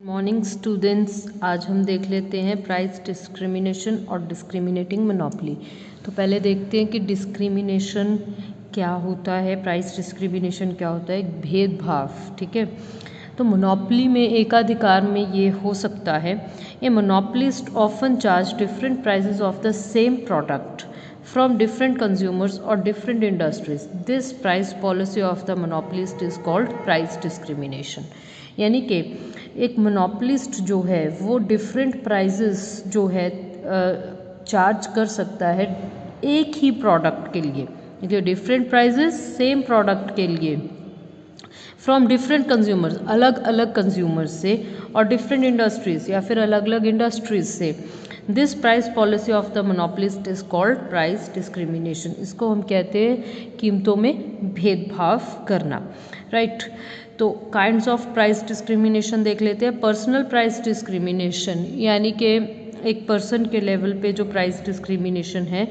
Morning students, आज हम देख लेते हैं प्राइस डिस्क्रिमिनेशन और डिस्क्रिमिनेटिंग मोनोपोली। तो पहले देखते हैं कि डिस्क्रिमिनेशन क्या होता है, प्राइस डिस्क्रिमिनेशन क्या होता है। एक भेदभाव, ठीक है। तो मोनोपोली में एकाधिकार में ये हो सकता है, a monopolist often charge different prices of the same product from different consumers or different industries. This price policy of the monopolist is called price discrimination. यानी कि एक मोनोपोलिस्ट जो है वो डिफरेंट प्राइजेस जो है चार्ज कर सकता है एक ही प्रोडक्ट के लिए, देखिए डिफरेंट प्राइजेस सेम प्रोडक्ट के लिए फ्रॉम डिफरेंट कंज्यूमर्स, अलग अलग कंज्यूमर्स से, और डिफरेंट इंडस्ट्रीज या फिर अलग अलग इंडस्ट्रीज से। This price policy of the monopolist is called price discrimination. इसको हम कहते हैं कीमतों में भेदभाव करना, राइट। तो काइंड्स ऑफ प्राइस डिस्क्रिमिनेशन देख लेते हैं। पर्सनल प्राइस डिस्क्रिमिनेशन, यानी कि एक पर्सन के लेवल पे जो प्राइस डिस्क्रिमिनेशन है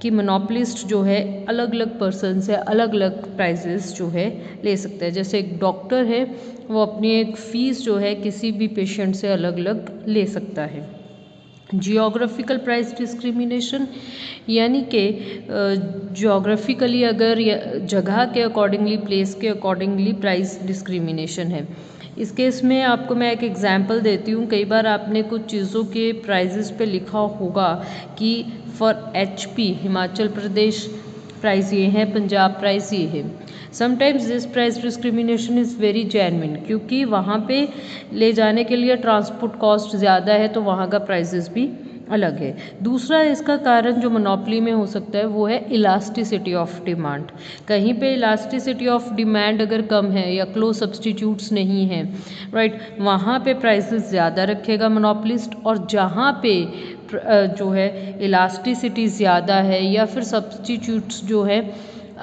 कि मोनोपोलिस्ट जो है अलग अलग पर्सन से अलग अलग प्राइजेस जो है ले सकता है। जैसे एक डॉक्टर है, वो अपनी एक फ़ीस जो है किसी भी पेशेंट से अलग अलग ले सकता है। जियोग्राफिकल प्राइस डिस्क्रिमिनेशन, यानी कि जियोग्राफिकली अगर जगह के अकॉर्डिंगली, प्लेस के अकॉर्डिंगली प्राइस डिस्क्रिमिनेशन है। इस केस में आपको मैं एक एग्जांपल देती हूँ। कई बार आपने कुछ चीज़ों के प्राइजेस पे लिखा होगा कि for HP Himachal Pradesh price ये है, पंजाब प्राइस ये है। Sometimes this price discrimination is very genuine, क्योंकि वहाँ पे ले जाने के लिए ट्रांसपोर्ट कॉस्ट ज़्यादा है, तो वहाँ का प्राइसेस भी अलग है। दूसरा इसका कारण जो मोनोपोली में हो सकता है वो है इलास्टिसिटी ऑफ डिमांड। कहीं पे इलास्टिसिटी ऑफ डिमांड अगर कम है या क्लोज सब्सटीट्यूट्स नहीं है, राइट, वहाँ पे प्राइसेस ज़्यादा रखेगा मोनोपोलिस्ट। और जहाँ पे जो है इलास्टिसिटी ज़्यादा है या फिर सब्सटीट्यूट्स जो है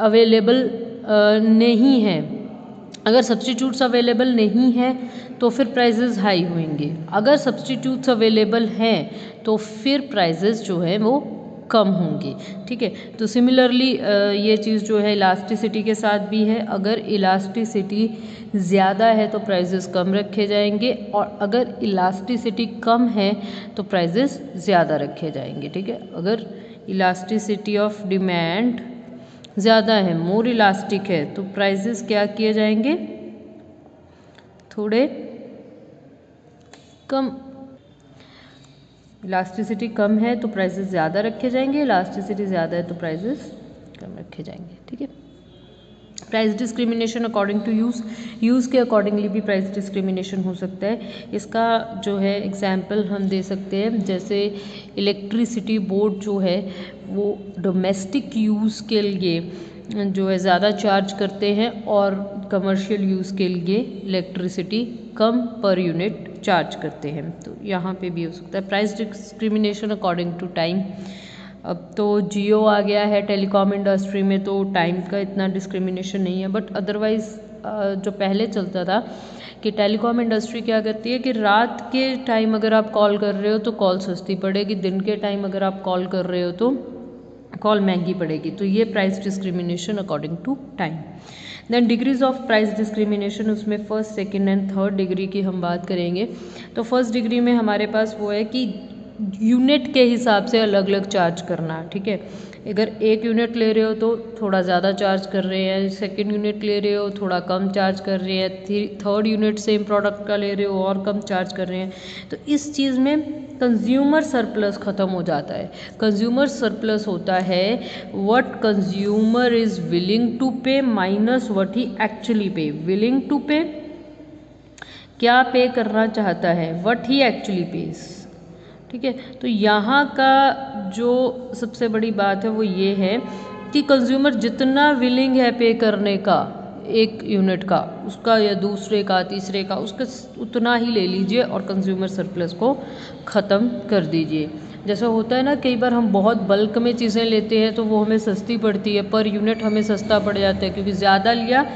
अवेलेबल नहीं है, अगर सब्सटीट्यूट्स अवेलेबल नहीं है तो फिर प्राइजेस हाई होंगे। अगर सब्सटीट्यूट्स अवेलेबल हैं तो फिर प्राइजेस जो है वो कम होंगे, ठीक है। तो सिमिलरली ये चीज़ जो है इलास्टिसिटी के साथ भी है। अगर इलास्टिसिटी ज़्यादा है तो प्राइजेस कम रखे जाएंगे, और अगर इलास्टिसिटी कम है तो प्राइजेस ज़्यादा रखे जाएंगे, ठीक है। अगर इलास्टिसिटी ऑफ डिमांड ज़्यादा है, मोर इलास्टिक है, तो प्राइसेस क्या किए जाएंगे, थोड़े कम। इलास्टिसिटी कम है तो प्राइसेस ज़्यादा रखे जाएंगे, इलास्टिसिटी ज़्यादा है तो प्राइसेस कम रखे जाएंगे, ठीक है। Price discrimination according to use के अकॉर्डिंगली भी प्राइस डिस्क्रिमिनेशन हो सकता है। इसका जो है एग्जाम्पल हम दे सकते हैं, जैसे इलेक्ट्रिसिटी बोर्ड जो है वो डोमेस्टिक यूज़ के लिए जो है ज़्यादा चार्ज करते हैं, और कमर्शियल यूज़ के लिए इलेक्ट्रिसिटी कम पर यूनिट चार्ज करते हैं। तो यहाँ पे भी हो सकता है price discrimination according to time. अब तो जियो आ गया है टेलीकॉम इंडस्ट्री में, तो टाइम का इतना डिस्क्रिमिनेशन नहीं है, बट अदरवाइज़ जो पहले चलता था कि टेलीकॉम इंडस्ट्री क्या करती है कि रात के टाइम अगर आप कॉल कर रहे हो तो कॉल सस्ती पड़ेगी, दिन के टाइम अगर आप कॉल कर रहे हो तो कॉल महंगी पड़ेगी। तो ये price discrimination according to time. Then degrees of price discrimination, उसमें first, second and third degree की हम बात करेंगे। तो फर्स्ट डिग्री में हमारे पास वो है कि यूनिट के हिसाब से अलग अलग चार्ज करना, ठीक है। अगर एक यूनिट ले रहे हो तो थोड़ा ज़्यादा चार्ज कर रहे हैं, सेकंड यूनिट ले रहे हो थोड़ा कम चार्ज कर रहे हैं, थर्ड यूनिट सेम प्रोडक्ट का ले रहे हो और कम चार्ज कर रहे हैं। तो इस चीज़ में कंज्यूमर सरप्लस ख़त्म हो जाता है। कंज्यूमर सरप्लस होता है what consumer is willing to pay minus what he actually pay. Willing to pay, क्या पे करना चाहता है, व्हाट ही एक्चुअली पेज, ठीक है। तो यहाँ का जो सबसे बड़ी बात है वो ये है कि कंज्यूमर जितना विलिंग है पे करने का एक यूनिट का, उसका या दूसरे का, तीसरे का, उसका उतना ही ले लीजिए और कंज्यूमर सरप्लस को ख़त्म कर दीजिए। जैसा होता है ना, कई बार हम बहुत बल्क में चीज़ें लेते हैं तो वो हमें सस्ती पड़ती है, पर यूनिट हमें सस्ता पड़ जाता है, क्योंकि ज़्यादा लिया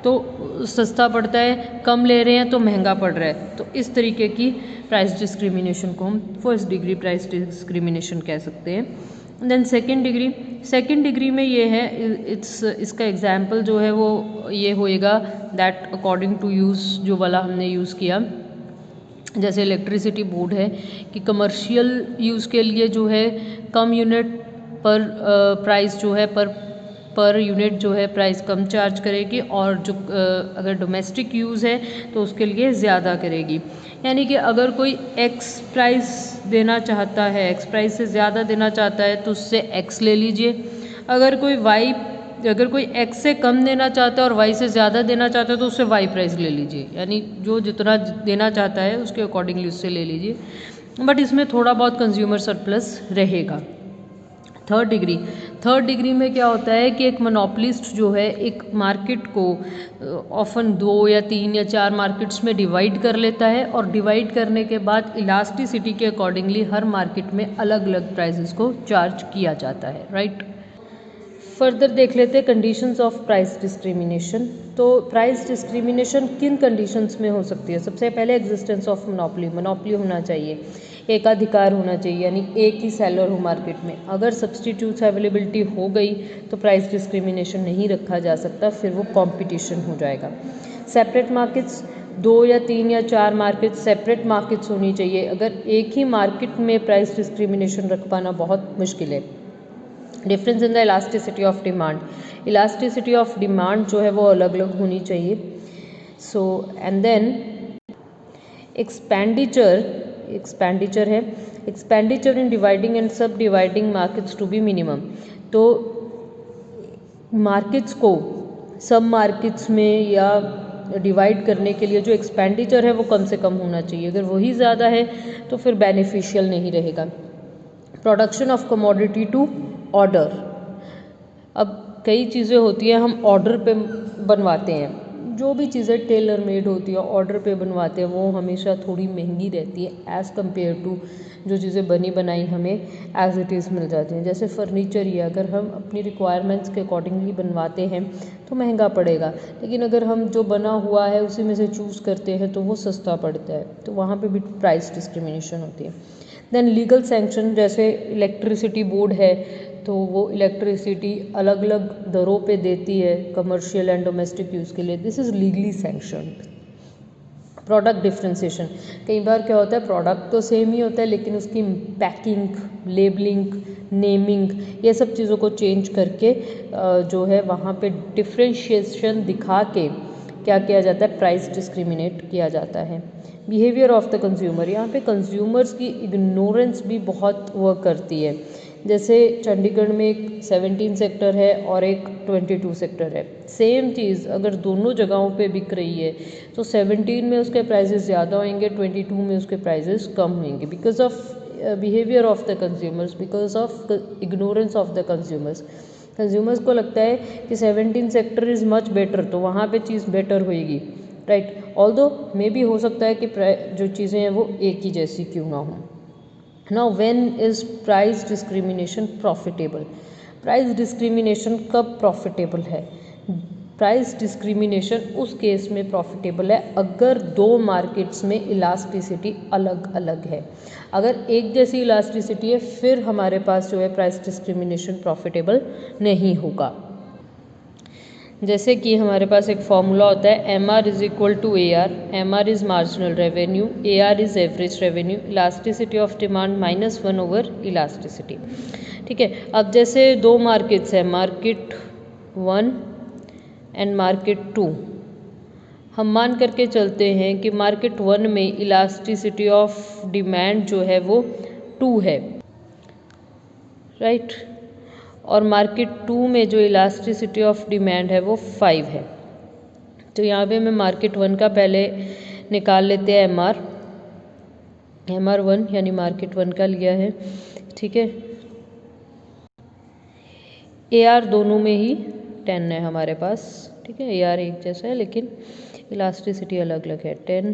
तो सस्ता पड़ता है, कम ले रहे हैं तो महंगा पड़ रहा है। तो इस तरीके की प्राइस डिस्क्रिमिनेशन को हम फर्स्ट डिग्री प्राइस डिस्क्रिमिनेशन कह सकते हैं। देन सेकंड डिग्री में ये है, इसका एग्जाम्पल जो है वो ये होएगा दैट अकॉर्डिंग टू यूज़, जो वाला हमने यूज़ किया जैसे इलेक्ट्रिसिटी बोर्ड है कि कमर्शियल यूज़ के लिए जो है कम यूनिट पर प्राइस जो है पर यूनिट जो है प्राइस कम चार्ज करेगी, और जो अगर डोमेस्टिक यूज़ है तो उसके लिए ज़्यादा करेगी। यानी कि अगर कोई एक्स प्राइस देना चाहता है, एक्स प्राइस से ज़्यादा देना चाहता है तो उससे एक्स ले लीजिए। अगर कोई एक्स से कम देना चाहता है और वाई से ज़्यादा देना चाहता है तो उससे वाई प्राइस ले लीजिए। यानी जो जितना देना चाहता है उसके अकॉर्डिंगली उससे ले लीजिए, बट इसमें थोड़ा बहुत कंज्यूमर सरप्लस रहेगा। थर्ड डिग्री में क्या होता है कि एक मोनोपोलिस्ट जो है एक मार्केट को ऑफन 2 या 3 या 4 मार्केट्स में डिवाइड कर लेता है, और डिवाइड करने के बाद इलास्टिसिटी के अकॉर्डिंगली हर मार्केट में अलग अलग प्राइसेस को चार्ज किया जाता है, राइट। फर्दर देख लेते हैं कंडीशंस ऑफ प्राइस डिस्क्रिमिनेशन। तो प्राइस डिस्क्रिमिनेशन किन कंडीशंस में हो सकती है? सबसे पहले एग्जिस्टेंस ऑफ मोनोपोली होना चाहिए, एकाधिकार होना चाहिए, यानी एक ही सेलर हो मार्केट में। अगर सब्सटीट्यूट्स अवेलेबिलिटी हो गई तो प्राइस डिस्क्रिमिनेशन नहीं रखा जा सकता, फिर वो कंपटीशन हो जाएगा। सेपरेट मार्केट्स, 2 या 3 या 4 मार्केट्स सेपरेट मार्केट्स होनी चाहिए। अगर एक ही मार्केट में प्राइस डिस्क्रिमिनेशन रख पाना बहुत मुश्किल है। Difference in the elasticity of demand, elasticity of demand जो है वो अलग अलग होनी चाहिए। सो एंड देन एक्सपेंडिचर है, expenditure in dividing and subdividing markets to be minimum. तो मार्केट्स को सब मार्केट्स में या डिवाइड करने के लिए जो एक्सपेंडिचर है वो कम से कम होना चाहिए। अगर वही ज़्यादा है तो फिर बेनिफिशियल नहीं रहेगा। Production of commodity to order, अब कई चीज़ें होती हैं हम ऑर्डर पे बनवाते हैं, जो भी चीज़ें टेलर मेड होती है ऑर्डर पे बनवाते हैं वो हमेशा थोड़ी महंगी रहती है एज़ कम्पेयर टू जो चीज़ें बनी बनाई हमें एज इट इज़ मिल जाती हैं। जैसे फर्नीचर ही अगर हम अपनी रिक्वायरमेंट्स के अकॉर्डिंगली बनवाते हैं तो महंगा पड़ेगा, लेकिन अगर हम जो बना हुआ है उसी में से चूज़ करते हैं तो वो सस्ता पड़ता है, तो वहाँ पे भी प्राइस डिस्क्रिमिनेशन होती है। देन लीगल सैंक्शन, जैसे इलेक्ट्रिसिटी बोर्ड है तो वो इलेक्ट्रिसिटी अलग अलग दरों पे देती है कमर्शियल एंड डोमेस्टिक यूज़ के लिए, this is legally sanctioned. Product differentiation, कई बार क्या होता है प्रोडक्ट तो सेम ही होता है लेकिन उसकी पैकिंग, लेबलिंग, नेमिंग, ये सब चीज़ों को चेंज करके जो है वहाँ पे डिफ्रेंशिएशन दिखा के क्या किया जाता है, प्राइस डिस्क्रिमिनेट किया जाता है। बिहेवियर ऑफ द कंज्यूमर, यहाँ पे कंज्यूमर्स की इग्नोरेंस भी बहुत वर्क करती है। जैसे चंडीगढ़ में एक 17 सेक्टर है और एक 22 सेक्टर है, सेम चीज़ अगर दोनों जगहों पे बिक रही है तो 17 में उसके प्राइसेस ज़्यादा होंगे, 22 में उसके प्राइसेस कम होंगे, because of behaviour of the consumers, because of ignorance of the consumers. Consumers को लगता है कि 17 सेक्टर इज़ मच बेटर, तो वहाँ पे चीज़ बेटर होएगी, राइट। ऑल्दो मे भी हो सकता है कि जो चीज़ें हैं वो एक ही जैसी क्यों ना हो। Now when is price discrimination profitable? Price discrimination कब प्रॉफिटेबल है? प्राइस डिस्क्रिमिनेशन उस केस में प्रॉफिटेबल है अगर दो मार्केट्स में इलास्टिसिटी अलग अलग है। अगर एक जैसी इलास्टिसिटी है फिर हमारे पास जो है प्राइस डिस्क्रिमिनेशन प्रॉफिटेबल नहीं होगा। जैसे कि हमारे पास एक फॉर्मूला होता है MR is equal to AR, MR is marginal revenue, AR is average revenue, elasticity of demand -1 over elasticity. ठीक है, अब जैसे दो मार्केट्स हैं, मार्केट 1 एंड मार्केट 2, हम मान करके चलते हैं कि मार्केट 1 में इलास्टिसिटी ऑफ डिमांड जो है वो 2 है, राइट, और मार्केट 2 में जो इलास्टिसिटी ऑफ डिमांड है वो 5 है। तो यहाँ पे मैं मार्केट 1 का पहले निकाल लेते हैं MR 1 यानी मार्केट 1 का लिया है, ठीक है। AR दोनों में ही 10 है हमारे पास, ठीक है, AR एक जैसा है लेकिन इलास्टिसिटी अलग अलग है। 10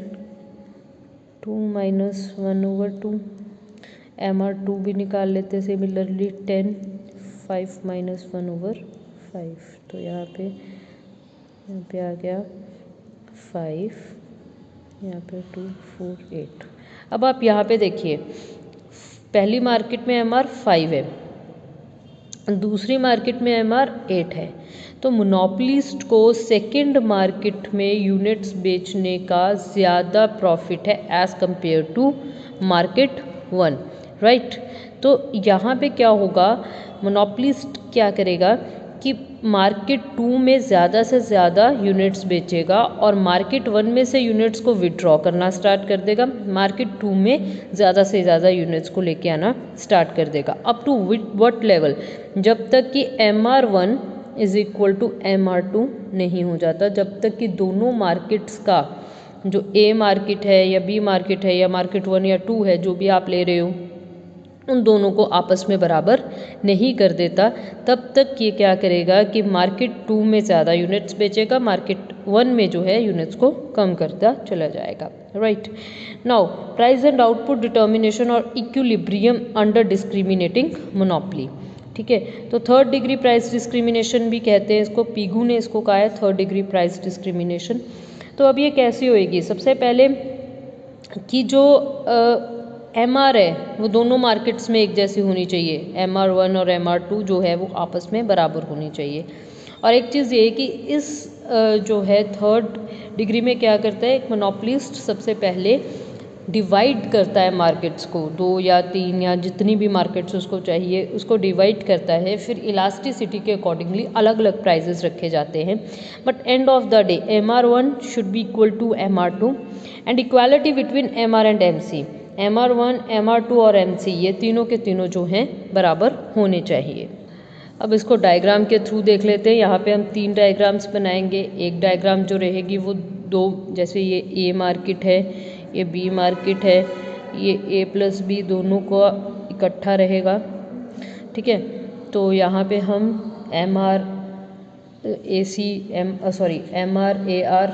2 - 1 ओवर 2, MR 2 भी निकाल लेते हैं सिमिलरली 10 5 - 1 ओवर 5, तो यहाँ पे आ गया 5, यहाँ पे 2 4 8। अब आप यहाँ पे देखिए पहली मार्केट में MR 5 है, दूसरी मार्केट में एमआर 8 है। तो मोनोपोलिस्ट को सेकंड मार्केट में यूनिट्स बेचने का ज़्यादा प्रॉफिट है as compare to market 1, right. तो यहाँ पे क्या होगा, मोनोपोलिस्ट क्या करेगा कि मार्केट 2 में ज़्यादा से ज़्यादा यूनिट्स बेचेगा और मार्केट 1 में से यूनिट्स को विड्रॉ करना स्टार्ट कर देगा, मार्केट 2 में ज़्यादा से ज़्यादा यूनिट्स को लेके आना स्टार्ट कर देगा। अप टू व्हाट लेवल, जब तक कि MR1 is equal to MR2 नहीं हो जाता, जब तक कि दोनों मार्केट्स का जो A मार्केट है या B मार्केट है या मार्केट 1 या 2 है, जो भी आप ले रहे हो, उन दोनों को आपस में बराबर नहीं कर देता, तब तक ये क्या करेगा कि मार्केट 2 में ज़्यादा यूनिट्स बेचेगा, मार्केट 1 में जो है यूनिट्स को कम करता चला जाएगा, right. Now price and output determination और इक्विलिब्रियम अंडर डिस्क्रिमिनेटिंग मोनोपोली, ठीक है। तो थर्ड डिग्री प्राइस डिस्क्रिमिनेशन भी कहते हैं इसको, पीगू ने इसको कहा है थर्ड डिग्री प्राइस डिस्क्रिमिनेशन। तो अब ये कैसी होएगी, सबसे पहले कि जो MR है वो दोनों मार्केट्स में एक जैसी होनी चाहिए, MR1 और MR2 जो है वो आपस में बराबर होनी चाहिए। और एक चीज़ ये है कि इस जो है थर्ड डिग्री में क्या करता है, एक मोनोपोलिस्ट सबसे पहले डिवाइड करता है मार्केट्स को, 2 या 3 या जितनी भी मार्केट्स उसको चाहिए उसको डिवाइड करता है, फिर इलास्टिसिटी के अकॉर्डिंगली अलग अलग प्राइजेस रखे जाते हैं। But end of the day MR1 should be equal to MR2 and equality between MR and MC, MR1, MR2 और MC ये तीनों के तीनों जो हैं बराबर होने चाहिए। अब इसको डायग्राम के थ्रू देख लेते हैं। यहाँ पे हम 3 डायग्राम्स बनाएंगे। एक डायग्राम जो रहेगी वो 2, जैसे ये A मार्केट है, ये B मार्केट है, ये A+B दोनों को इकट्ठा रहेगा, ठीक है। तो यहाँ पे हम MR AR,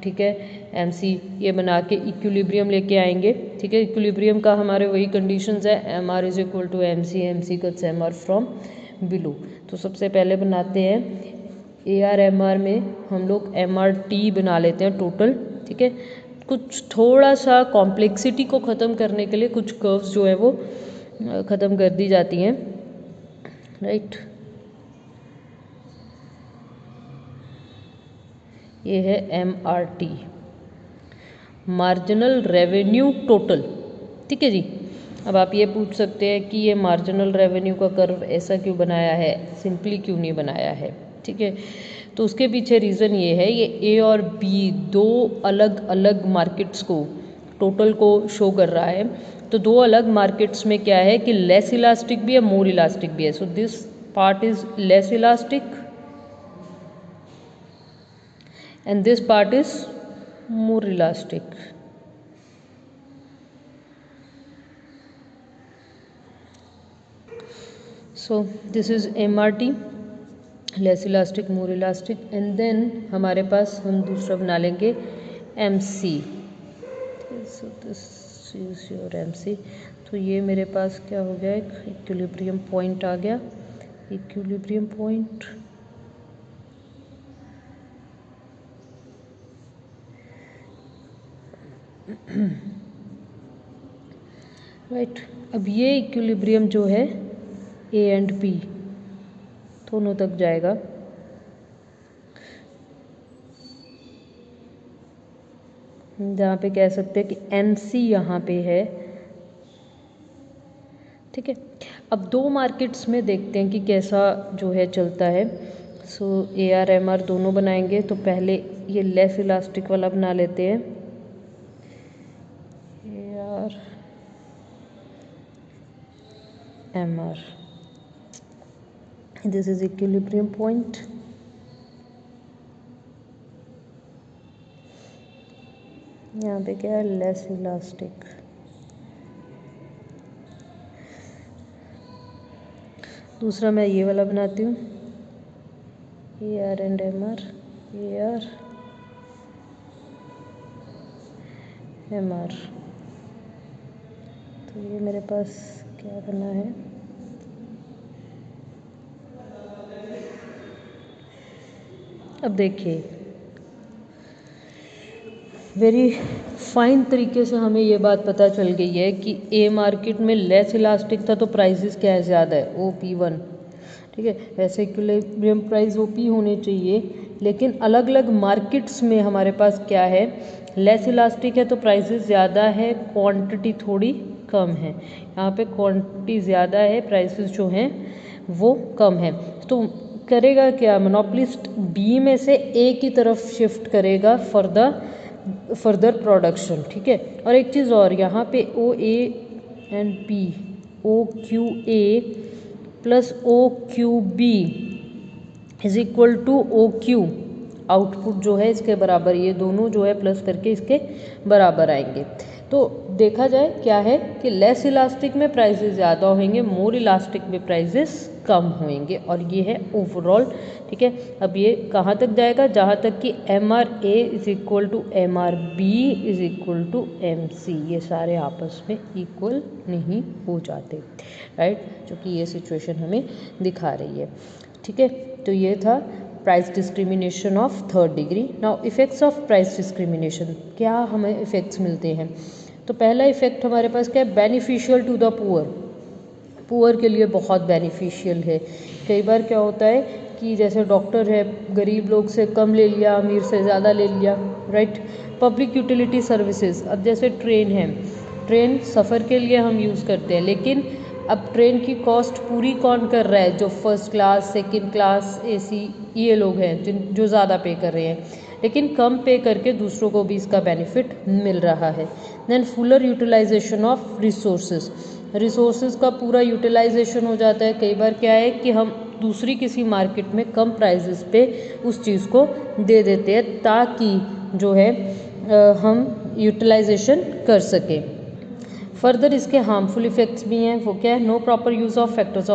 ठीक है, MC ये बना के इक्विलिब्रियम लेके आएंगे, ठीक है। इक्विलिब्रियम का हमारे वही कंडीशंस है, MR is equal to MC, MC cuts MR from below. तो सबसे पहले बनाते हैं AR MR में हम लोग MRT बना लेते हैं टोटल, ठीक है। कुछ थोड़ा सा कॉम्प्लेक्सिटी को ख़त्म करने के लिए कुछ कर्व्स जो है वो ख़त्म कर दी जाती हैं, राइट। ये है MRT, मार्जिनल रेवेन्यू टोटल, ठीक है जी। अब आप ये पूछ सकते हैं कि ये मार्जिनल रेवेन्यू का कर्व ऐसा क्यों बनाया है, सिंपली क्यों नहीं बनाया है, ठीक है। तो उसके पीछे रीज़न ये है, ये A और B 2 अलग अलग मार्केट्स को, टोटल को शो कर रहा है। तो 2 अलग मार्केट्स में क्या है कि लेस इलास्टिक भी है, मोर इलास्टिक भी है। So this part is less elastic and this part is more elastic. So this is MRT, less elastic, more elastic, and then हमारे पास हम दूसरा बना लेंगे MC. So this is your MC. तो ये मेरे पास क्या हो गया, एक इक्विलिब्रियम पॉइंट आ गया, इक्विलिब्रियम पॉइंट, राइट। अब ये इक्विलिब्रियम जो है A एंड B दोनों तक जाएगा, जहाँ पे कह सकते हैं कि MC यहाँ पे है, ठीक है। अब 2 मार्केट्स में देखते हैं कि कैसा जो है चलता है। सो AR MR दोनों बनाएंगे। तो पहले ये लेस इलास्टिक वाला बना लेते हैं, AR MR, this is equilibrium point, यहाँ पे क्या है, लेस इलास्टिक। दूसरा मैं ये वाला बनाती हूँ, AR and MR, AR MR। तो ये मेरे पास क्या बना है, अब देखिए वेरी फाइन तरीके से हमें ये बात पता चल गई है कि A मार्केट में लेस इलास्टिक था तो प्राइसेस क्या है, ज़्यादा है, OP1, ठीक है। वैसे इक्विलिब्रियम प्राइस ओपी होने चाहिए, लेकिन अलग अलग मार्केट्स में हमारे पास क्या है, लेस इलास्टिक है तो प्राइसेस ज़्यादा है, क्वांटिटी थोड़ी कम है। यहाँ पे क्वांटिटी ज़्यादा है, प्राइसेस जो हैं वो कम है। तो करेगा क्या, मोनोपोलिस्ट बी में से ए की तरफ शिफ्ट करेगा फर्दर प्रोडक्शन, ठीक है। और एक चीज़ और, यहाँ पे O A and P, O Q A plus O Q B is equal to O Q, output जो है इसके बराबर, ये दोनों जो है प्लस करके इसके बराबर आएंगे। तो देखा जाए क्या है कि लेस इलास्टिक में प्राइसेस ज़्यादा होंगे, मोर इलास्टिक में प्राइसेस कम होंगे, और ये है ओवरऑल, ठीक है। अब ये कहाँ तक जाएगा, जहाँ तक कि M R A is equal to M R B is equal to M C, ये सारे आपस में इक्वल नहीं हो जाते, राइट, क्योंकि ये सिचुएशन हमें दिखा रही है, ठीक है। तो ये था price discrimination of third degree. Now effects of price discrimination, क्या हमें इफ़ेक्ट्स मिलते हैं। तो पहला इफ़ेक्ट हमारे पास क्या है, बेनिफिशियल टू द पुअर के लिए बहुत बेनिफिशियल है। कई बार क्या होता है कि जैसे डॉक्टर है, गरीब लोग से कम ले लिया, अमीर से ज़्यादा ले लिया, राइट। पब्लिक यूटिलिटी सर्विसेज, अब जैसे ट्रेन है, ट्रेन सफ़र के लिए हम यूज़ करते हैं, लेकिन अब ट्रेन की कॉस्ट पूरी कौन कर रहा है, जो first class second class AC ये लोग हैं जो ज़्यादा पे कर रहे हैं, लेकिन कम पे करके दूसरों को भी इसका बेनिफिट मिल रहा है। Then fuller utilisation of resources का पूरा यूटिलाइजेशन हो जाता है। कई बार क्या है कि हम दूसरी किसी मार्केट में कम प्राइसेस पे उस चीज़ को दे देते हैं, ताकि जो है हम यूटिलाइजेशन कर सकें। फर्दर इसके हार्मफुल इफ़ेक्ट्स भी हैं, वो क्या है, no proper use of factors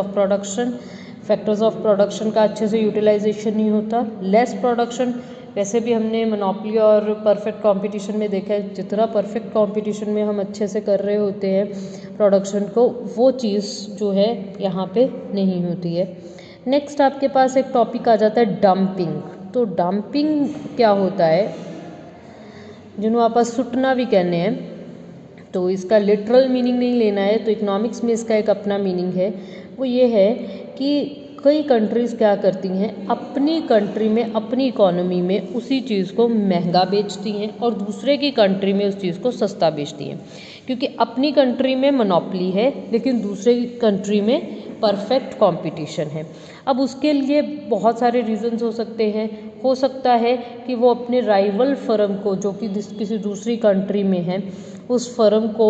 of production का अच्छे से यूटिलाइजेशन नहीं होता। लेस प्रोडक्शन, वैसे भी हमने मोनोपोली और परफेक्ट कंपटीशन में देखा है, जितना परफेक्ट कंपटीशन में हम अच्छे से कर रहे होते हैं प्रोडक्शन को, वो चीज़ जो है यहाँ पे नहीं होती है। नेक्स्ट आपके पास एक टॉपिक आ जाता है डंपिंग। तो डंपिंग क्या होता है, जिन्हों आप सुटना भी कहने हैं, तो इसका लिटरल मीनिंग नहीं लेना है, तो इकोनॉमिक्स में इसका एक अपना मीनिंग है। वो ये है कि कई कंट्रीज़ क्या करती हैं, अपनी कंट्री में अपनी इकोनॉमी में उसी चीज़ को महंगा बेचती हैं और दूसरे की कंट्री में उस चीज़ को सस्ता बेचती हैं, क्योंकि अपनी कंट्री में मोनोपोली है लेकिन दूसरे कंट्री में परफेक्ट कंपटीशन है। अब उसके लिए बहुत सारे रीजंस हो सकते हैं। हो सकता है कि वो अपने राइवल फर्म को, जो कि किसी दूसरी कंट्री में है, उस फर्म को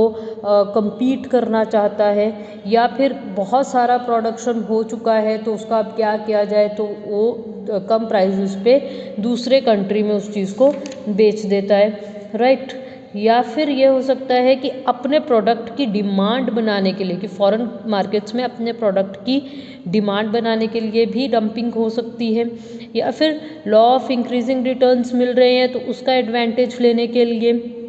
compete करना चाहता है, या फिर बहुत सारा प्रोडक्शन हो चुका है तो उसका अब क्या किया जाए, तो वो कम प्राइसेस पे दूसरे कंट्री में उस चीज़ को बेच देता है, राइट। या फिर ये हो सकता है कि अपने प्रोडक्ट की डिमांड बनाने के लिए, कि फॉरेन मार्केट्स में अपने प्रोडक्ट की डिमांड बनाने के लिए भी डंपिंग हो सकती है, या फिर लॉ ऑफ इंक्रीजिंग रिटर्न्स मिल रहे हैं तो उसका एडवांटेज लेने के लिए,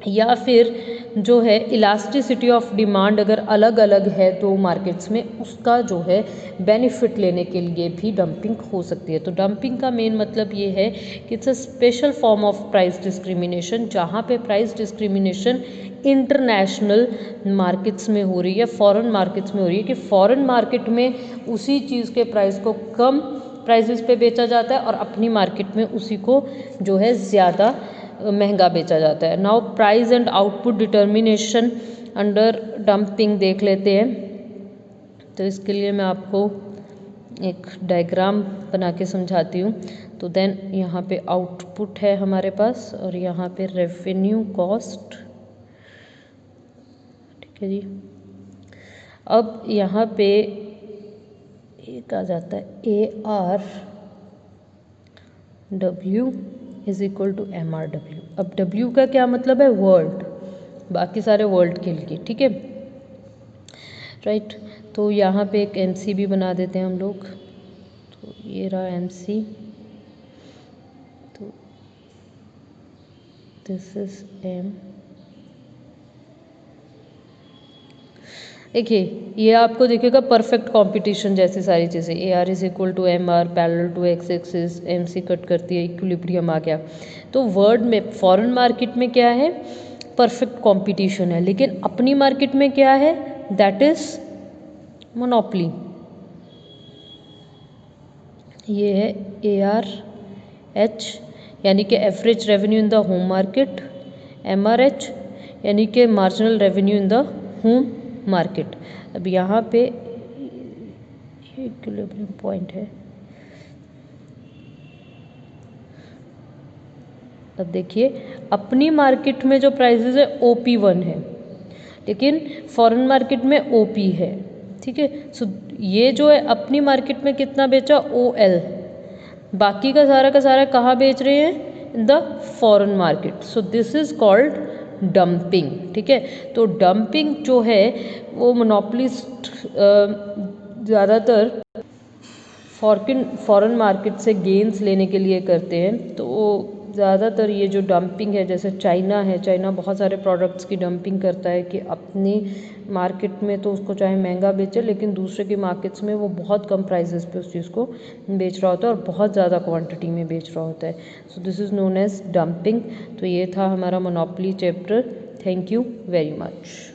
या फिर जो है इलास्टिसिटी ऑफ डिमांड अगर अलग अलग है दो मार्केट्स में, उसका जो है बेनिफिट लेने के लिए भी डंपिंग हो सकती है। तो डंपिंग का मेन मतलब ये है कि it's a special form of price discrimination, जहाँ पे प्राइस डिस्क्रिमिनेशन इंटरनेशनल मार्केट्स में हो रही है, फॉरेन मार्केट्स में हो रही है, कि फॉरेन मार्केट में उसी चीज़ के प्राइस को कम प्राइसेस पे बेचा जाता है और अपनी मार्केट में उसी को जो है ज़्यादा महंगा बेचा जाता है। Now price and output determination under dumping देख लेते हैं। तो इसके लिए मैं आपको एक डायग्राम बना के समझाती हूँ। तो देन यहाँ पे आउटपुट है हमारे पास और यहाँ पे रेवेन्यू कॉस्ट, ठीक है जी। अब यहाँ पे एक आ जाता है ARW is equal to MRW। अब W का क्या मतलब है, वर्ल्ड, बाकी सारे वर्ल्ड के लिए, ठीक है, राइट। तो यहाँ पे एक MC भी बना देते हैं हम लोग। तो ये रहा MC, तो दिस इज M। देखिए ये आपको दिखेगा परफेक्ट कंपटीशन जैसी सारी चीज़ें, AR is equal to MR, parallel to X axis, MC cut करती है, इक्विलिब्रियम आ गया। तो वर्ल्ड में फॉरेन मार्केट में क्या है, परफेक्ट कंपटीशन है, लेकिन अपनी मार्केट में क्या है, दैट इज मोनोपोली, ये है ARH यानी कि average revenue in the home market, MRH यानी कि marginal revenue in the home market. अब यहाँ पे इक्विलिब्रियम पॉइंट है। अब देखिए अपनी मार्केट में जो प्राइसेस है OP1 है, लेकिन फॉरेन मार्केट में OP है। ठीक है, सो ये जो है अपनी मार्केट में कितना बेचा OL, बाकी का सारा कहाँ बेच रहे हैं, in the foreign market. So this is called dumping. ठीक है, तो डंपिंग जो है वो मोनोपोलिस्ट ज़्यादातर फॉरेन मार्केट से गेंस लेने के लिए करते हैं। तो ज़्यादातर ये जो डंपिंग है, जैसे चाइना है, चाइना बहुत सारे प्रोडक्ट्स की डंपिंग करता है कि अपनी मार्केट में तो उसको चाहे महंगा बेचे, लेकिन दूसरे की मार्केट्स में वो बहुत कम प्राइसेस पे उस चीज़ को बेच रहा होता है और बहुत ज़्यादा क्वांटिटी में बेच रहा होता है। So this is known as dumping. तो ये था हमारा monopoly chapter. Thank you very much.